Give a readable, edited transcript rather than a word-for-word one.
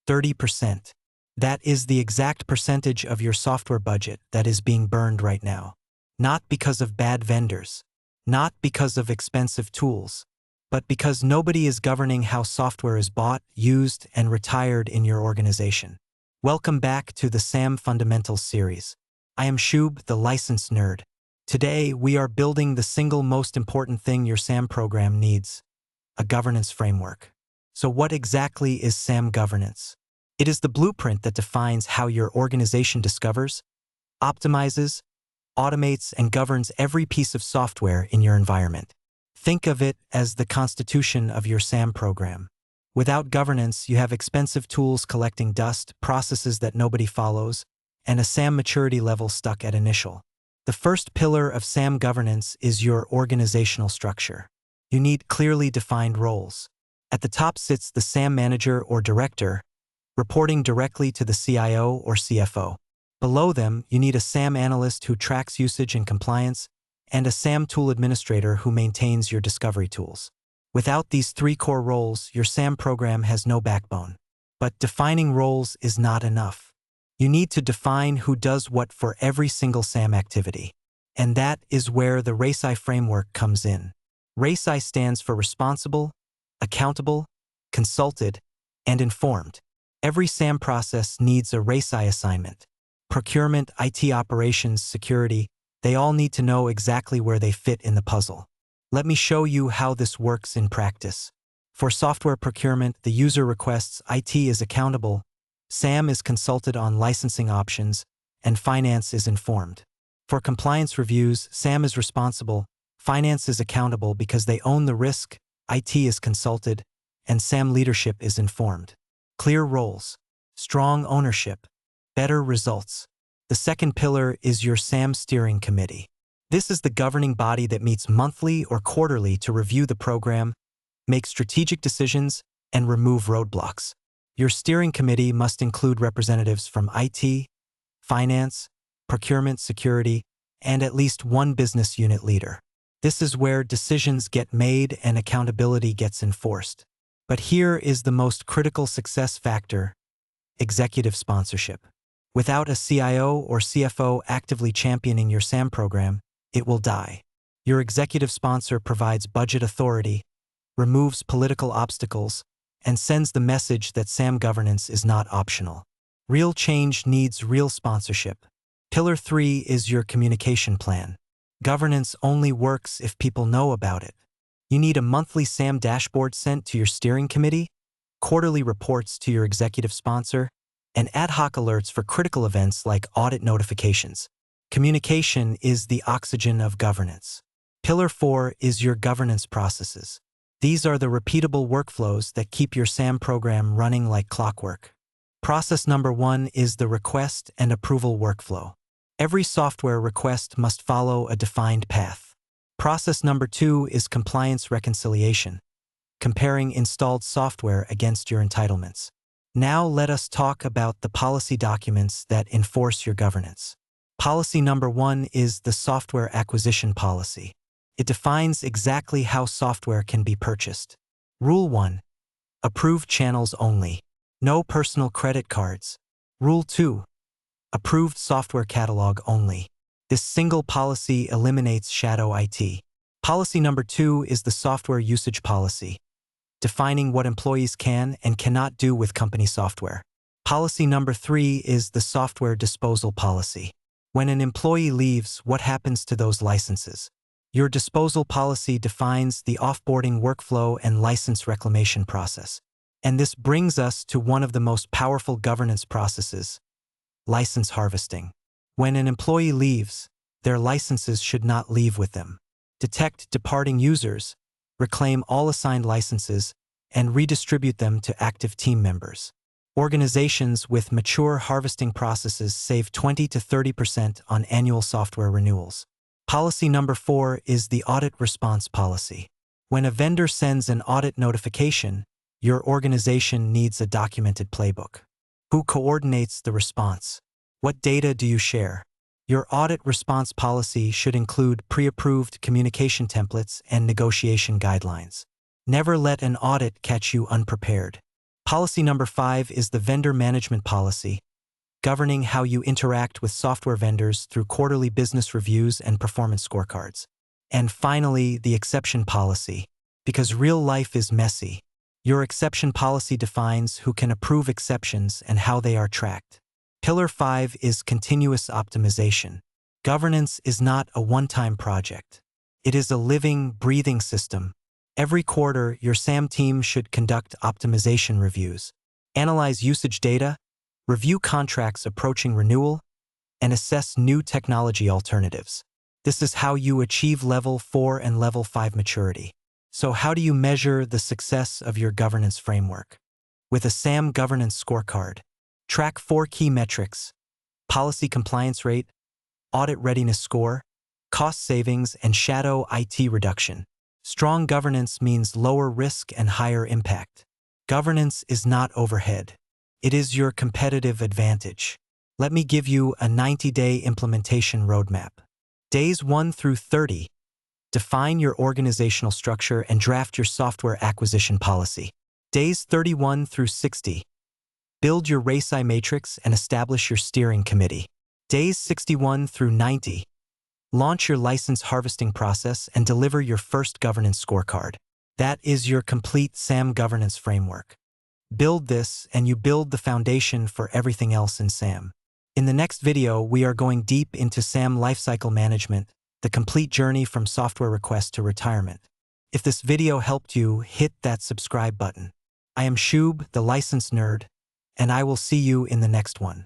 30%. That is the exact percentage of your software budget that is being burned right now. Not because of bad vendors, not because of expensive tools, but because nobody is governing how software is bought, used, and retired in your organization. Welcome back to the SAM Fundamentals series. I am Shub, the license nerd. Today, we are building the single most important thing your SAM program needs: a governance framework. So what exactly is SAM governance? It is the blueprint that defines how your organization discovers, optimizes, automates, and governs every piece of software in your environment. Think of it as the constitution of your SAM program. Without governance, you have expensive tools collecting dust, processes that nobody follows, and a SAM maturity level stuck at initial. The first pillar of SAM governance is your organizational structure. You need clearly defined roles. At the top sits the SAM manager or director, reporting directly to the CIO or CFO. Below them, you need a SAM analyst who tracks usage and compliance, and a SAM tool administrator who maintains your discovery tools. Without these three core roles, your SAM program has no backbone. But defining roles is not enough. You need to define who does what for every single SAM activity. And that is where the RACI framework comes in. RACI stands for responsible, accountable, consulted, and informed. Every SAM process needs a RACI assignment. Procurement, IT operations, security, they all need to know exactly where they fit in the puzzle. Let me show you how this works in practice. For software procurement, the user requests, IT is accountable, SAM is consulted on licensing options, and finance is informed. For compliance reviews, SAM is responsible, finance is accountable because they own the risk, IT is consulted, and SAM leadership is informed. Clear roles, strong ownership, better results. The second pillar is your SAM steering committee. This is the governing body that meets monthly or quarterly to review the program, make strategic decisions, and remove roadblocks. Your steering committee must include representatives from IT, finance, procurement, security, and at least one business unit leader. This is where decisions get made and accountability gets enforced. But here is the most critical success factor: executive sponsorship. Without a CIO or CFO actively championing your SAM program, it will die. Your executive sponsor provides budget authority, removes political obstacles, and sends the message that SAM governance is not optional. Real change needs real sponsorship. Pillar 3 is your communication plan. Governance only works if people know about it. You need a monthly SAM dashboard sent to your steering committee, quarterly reports to your executive sponsor, and ad hoc alerts for critical events like audit notifications. Communication is the oxygen of governance. Pillar 4 is your governance processes. These are the repeatable workflows that keep your SAM program running like clockwork. Process number 1 is the request and approval workflow. Every software request must follow a defined path. Process number 2 is compliance reconciliation, comparing installed software against your entitlements. Now let us talk about the policy documents that enforce your governance. Policy number 1 is the software acquisition policy. It defines exactly how software can be purchased. Rule 1. Approved channels only. No personal credit cards. Rule 2. Approved software catalog only. This single policy eliminates shadow IT. Policy number 2 is the software usage policy, defining what employees can and cannot do with company software. Policy number 3 is the software disposal policy. When an employee leaves, what happens to those licenses? Your disposal policy defines the offboarding workflow and license reclamation process. And this brings us to one of the most powerful governance processes: license harvesting. When an employee leaves, their licenses should not leave with them. Detect departing users, reclaim all assigned licenses, and redistribute them to active team members. Organizations with mature harvesting processes save 20 to 30% on annual software renewals. Policy number 4 is the audit response policy. When a vendor sends an audit notification, your organization needs a documented playbook. Who coordinates the response? What data do you share? Your audit response policy should include pre-approved communication templates and negotiation guidelines. Never let an audit catch you unprepared. Policy number 5 is the vendor management policy, governing how you interact with software vendors through quarterly business reviews and performance scorecards. And finally, the exception policy, because real life is messy. Your exception policy defines who can approve exceptions and how they are tracked. Pillar 5 is continuous optimization. Governance is not a one-time project. It is a living, breathing system. Every quarter, your SAM team should conduct optimization reviews, analyze usage data, review contracts approaching renewal, and assess new technology alternatives. This is how you achieve Level 4 and Level 5 maturity. So how do you measure the success of your governance framework? With a SAM governance scorecard, track 4 key metrics: policy compliance rate, audit readiness score, cost savings, and shadow IT reduction. Strong governance means lower risk and higher impact. Governance is not overhead. It is your competitive advantage. Let me give you a 90-day implementation roadmap. Days 1 through 30. Define your organizational structure and draft your software acquisition policy. Days 31 through 60. Build your RACI matrix and establish your steering committee. Days 61 through 90. Launch your license harvesting process and deliver your first governance scorecard. That is your complete SAM governance framework. Build this and you build the foundation for everything else in SAM. In the next video, we are going deep into SAM lifecycle management, the complete journey from software request to retirement. If this video helped you, hit that subscribe button. I am Shub, the license nerd, and I will see you in the next one.